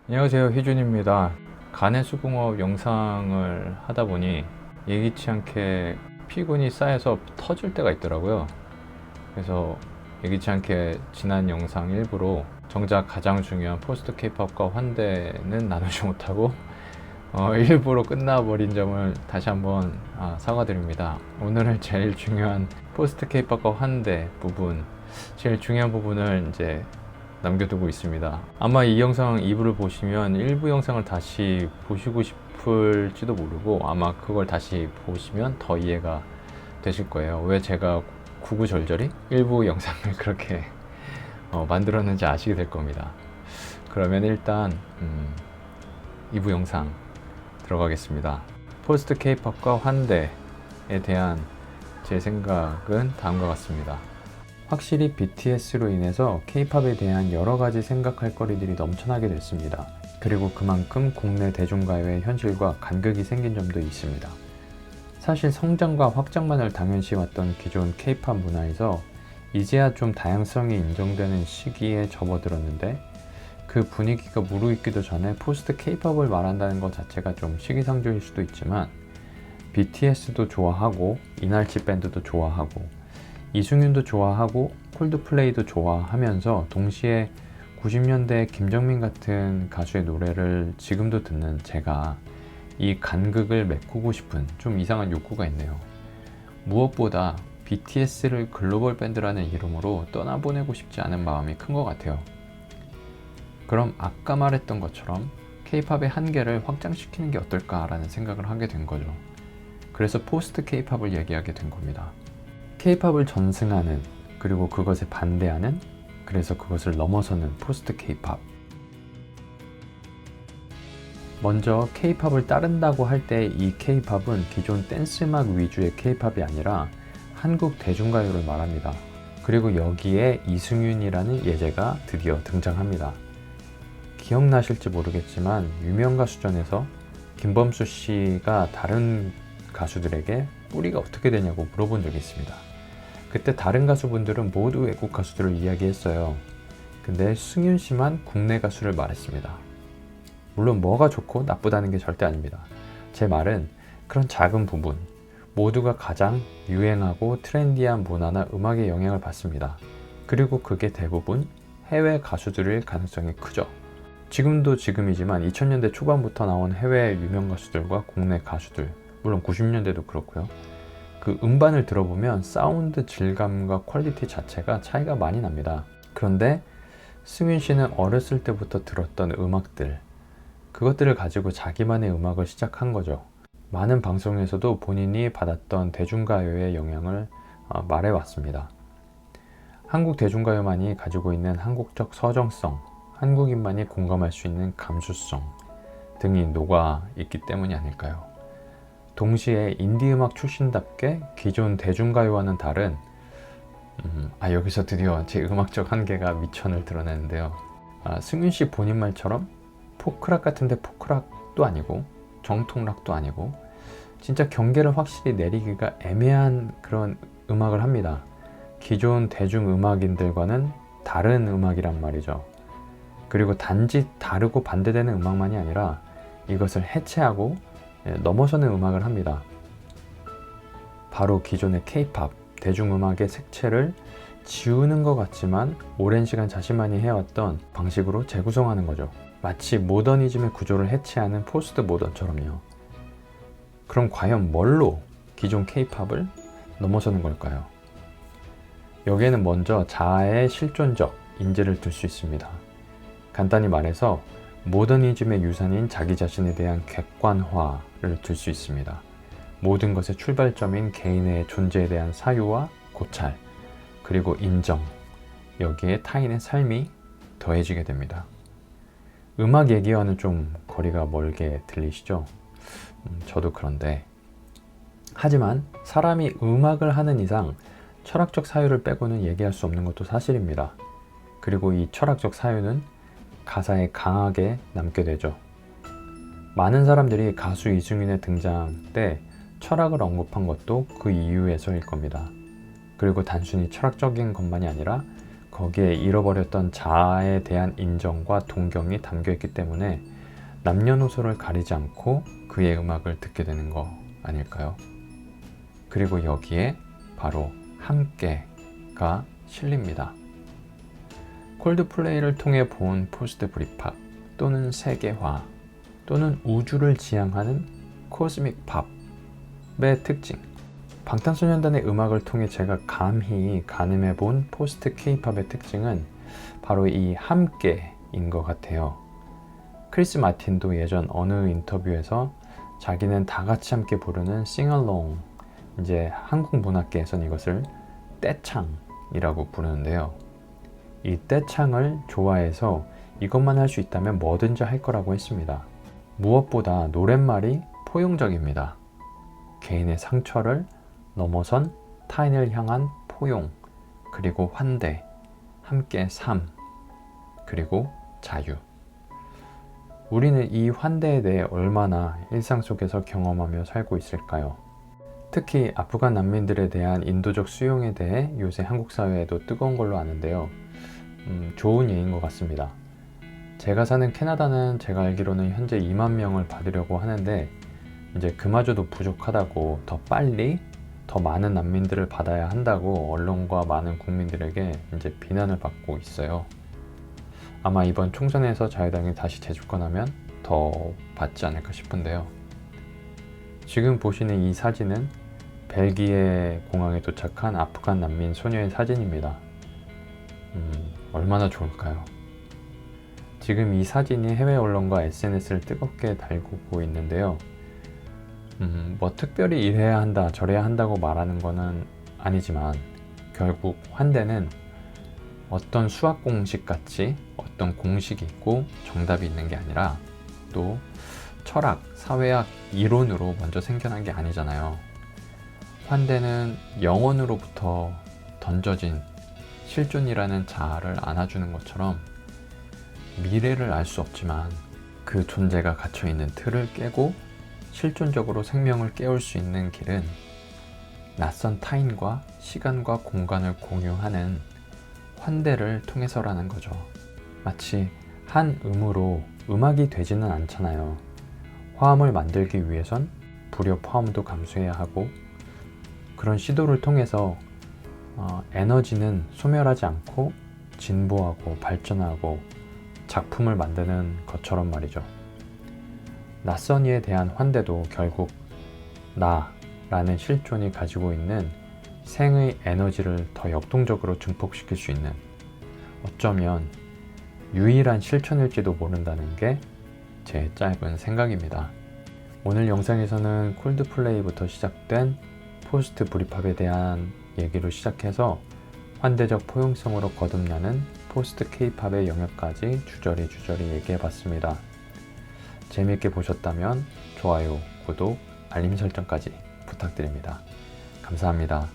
안녕하세요, 희준입니다. 간의 수공업 영상을 하다 보니 예기치 않게 피곤이 쌓여서 터질 때가 있더라고요. 그래서 예기치 않게 지난 영상 일부로 정작 가장 중요한 포스트 케이팝과 환대는 나누지 못하고 일부러 끝나버린 점을 다시 한번 사과드립니다. 오늘은 제일 중요한 포스트 케이팝과 환대 부분, 제일 중요한 부분을 이제 남겨두고 있습니다. 아마 이 영상 2부를 보시면 1부 영상을 다시 보시고 싶을지도 모르고 아마 그걸 다시 보시면 더 이해가 되실 거예요. 왜 제가 구구절절히 1부 영상을 그렇게 만들었는지 아시게 될 겁니다. 그러면 일단 2부 영상 들어가겠습니다. 포스트 케이팝과 환대에 대한 제 생각은 다음과 같습니다. 확실히 BTS로 인해서 K-팝에 대한 여러 가지 생각할 거리들이 넘쳐나게 됐습니다. 그리고 그만큼 국내 대중가요의 현실과 간극이 생긴 점도 있습니다. 사실 성장과 확장만을 당연시해왔던 기존 K-팝 문화에서 이제야 좀 다양성이 인정되는 시기에 접어들었는데 그 분위기가 무르익기도 전에 포스트 K-팝을 말한다는 것 자체가 좀 시기상조일 수도 있지만 BTS도 좋아하고 이날치 밴드도 좋아하고 이승윤도 좋아하고 콜드플레이도 좋아하면서 동시에 90년대 김정민 같은 가수의 노래를 지금도 듣는 제가 이 간극을 메꾸고 싶은 좀 이상한 욕구가 있네요. 무엇보다 BTS를 글로벌 밴드라는 이름으로 떠나보내고 싶지 않은 마음이 큰 것 같아요. 그럼 아까 말했던 것처럼 K-팝의 한계를 확장시키는 게 어떨까라는 생각을 하게 된 거죠. 그래서 포스트 K-팝을 얘기하게 된 겁니다. K-팝을 전승하는, 그리고 그것에 반대하는, 그래서 그것을 넘어서는 포스트 K-팝. 먼저 K-팝을 따른다고 할 때 이 K-팝은 기존 댄스 음악 위주의 K-팝이 아니라 한국 대중가요를 말합니다. 그리고 여기에 이승윤이라는 예제가 드디어 등장합니다. 기억나실지 모르겠지만 유명가수전에서 김범수 씨가 다른 가수들에게 뿌리가 어떻게 되냐고 물어본 적이 있습니다. 그때 다른 가수분들은 모두 외국 가수들을 이야기했어요. 근데 승윤 씨만 국내 가수를 말했습니다. 물론 뭐가 좋고 나쁘다는 게 절대 아닙니다. 제 말은 그런 작은 부분, 모두가 가장 유행하고 트렌디한 문화나 음악에 영향을 받습니다. 그리고 그게 대부분 해외 가수들일 가능성이 크죠. 지금도 지금이지만 2000년대 초반부터 나온 해외 유명 가수들과 국내 가수들, 물론 90년대도 그렇고요. 그 음반을 들어보면 사운드 질감과 퀄리티 자체가 차이가 많이 납니다. 그런데 승윤 씨는 어렸을 때부터 들었던 음악들, 그것들을 가지고 자기만의 음악을 시작한 거죠. 많은 방송에서도 본인이 받았던 대중가요의 영향을 말해왔습니다. 한국 대중가요만이 가지고 있는 한국적 서정성, 한국인만이 공감할 수 있는 감수성 등이 녹아 있기 때문이 아닐까요? 동시에 인디음악 출신답게 기존 대중가요와는 다른 여기서 드디어 제 음악적 한계가 미천을 드러내는데요. 승윤씨 본인 말처럼 포크락 같은데 포크락도 아니고 정통락도 아니고 진짜 경계를 확실히 내리기가 애매한 그런 음악을 합니다. 기존 대중음악인들과는 다른 음악이란 말이죠. 그리고 단지 다르고 반대되는 음악만이 아니라 이것을 해체하고 넘어서는 음악을 합니다. 바로 기존의 K-팝, 대중음악의 색채를 지우는 것 같지만 오랜 시간 자신만이 해왔던 방식으로 재구성하는 거죠. 마치 모더니즘의 구조를 해체하는 포스트 모던처럼요. 그럼 과연 뭘로 기존 K-팝을 넘어서는 걸까요? 여기에는 먼저 자아의 실존적 인재를 둘 수 있습니다. 간단히 말해서 모더니즘의 유산인 자기 자신에 대한 객관화를 둘 수 있습니다. 모든 것의 출발점인 개인의 존재에 대한 사유와 고찰, 그리고 인정, 여기에 타인의 삶이 더해지게 됩니다. 음악 얘기와는 좀 거리가 멀게 들리시죠? 저도 그런데 하지만 사람이 음악을 하는 이상 철학적 사유를 빼고는 얘기할 수 없는 것도 사실입니다. 그리고 이 철학적 사유는 가사에 강하게 남게 되죠. 많은 사람들이 가수 이승윤의 등장 때 철학을 언급한 것도 그 이유에서일 겁니다. 그리고 단순히 철학적인 것만이 아니라 거기에 잃어버렸던 자아에 대한 인정과 동경이 담겨있기 때문에 남녀노소를 가리지 않고 그의 음악을 듣게 되는 거 아닐까요? 그리고 여기에 바로 함께가 실립니다. 콜드플레이를 통해 본 포스트 브릿팝 또는 세계화 또는 우주를 지향하는 코스믹 팝의 특징, 방탄소년단의 음악을 통해 제가 감히 가늠해 본 포스트 K-팝의 특징은 바로 이 함께인 것 같아요. 크리스 마틴도 예전 어느 인터뷰에서 자기는 다 같이 함께 부르는 싱얼롱, 이제 한국 문학계에서는 이것을 떼창이라고 부르는데요. 이 떼창을 좋아해서 이것만 할 수 있다면 뭐든지 할 거라고 했습니다. 무엇보다 노랫말이 포용적입니다. 개인의 상처를 넘어선 타인을 향한 포용, 그리고 환대, 함께 삶, 그리고 자유. 우리는 이 환대에 대해 얼마나 일상 속에서 경험하며 살고 있을까요? 특히 아프간 난민들에 대한 인도적 수용에 대해 요새 한국 사회에도 뜨거운 걸로 아는데요. 좋은 예인 것 같습니다. 제가 사는 캐나다는 제가 알기로는 현재 2만 명을 받으려고 하는데 이제 그마저도 부족하다고 더 빨리 더 많은 난민들을 받아야 한다고 언론과 많은 국민들에게 이제 비난을 받고 있어요. 아마 이번 총선에서 자유당이 다시 재집권하면 더 받지 않을까 싶은데요. 지금 보시는 이 사진은 벨기에 공항에 도착한 아프간 난민 소녀의 사진입니다. 얼마나 좋을까요? 지금 이 사진이 해외 언론과 SNS를 뜨겁게 달구고 있는데요. 뭐 특별히 이래야 한다 저래야 한다고 말하는 거는 아니지만 결국 환대는 어떤 수학 공식 같이 어떤 공식이 있고 정답이 있는 게 아니라 또 철학, 사회학, 이론으로 먼저 생겨난 게 아니잖아요. 환대는 영원으로부터 던져진 실존이라는 자아를 안아주는 것처럼 미래를 알 수 없지만 그 존재가 갇혀있는 틀을 깨고 실존적으로 생명을 깨울 수 있는 길은 낯선 타인과 시간과 공간을 공유하는 환대를 통해서라는 거죠. 마치 한 음으로 음악이 되지는 않잖아요. 화음을 만들기 위해선 불협 화음도 감수해야 하고 그런 시도를 통해서 에너지는 소멸하지 않고 진보하고 발전하고 작품을 만드는 것처럼 말이죠. 낯선 이에 대한 환대도 결국 나라는 실존이 가지고 있는 생의 에너지를 더 역동적으로 증폭시킬 수 있는 어쩌면 유일한 실천일지도 모른다는 게 제 짧은 생각입니다. 오늘 영상에서는 콜드플레이부터 시작된 포스트 브릿팝에 대한 얘기로 시작해서 환대적 포용성으로 거듭나는 포스트 K-팝의 영역까지 주저리 얘기해봤습니다. 재미있게 보셨다면 좋아요, 구독, 알림 설정까지 부탁드립니다. 감사합니다.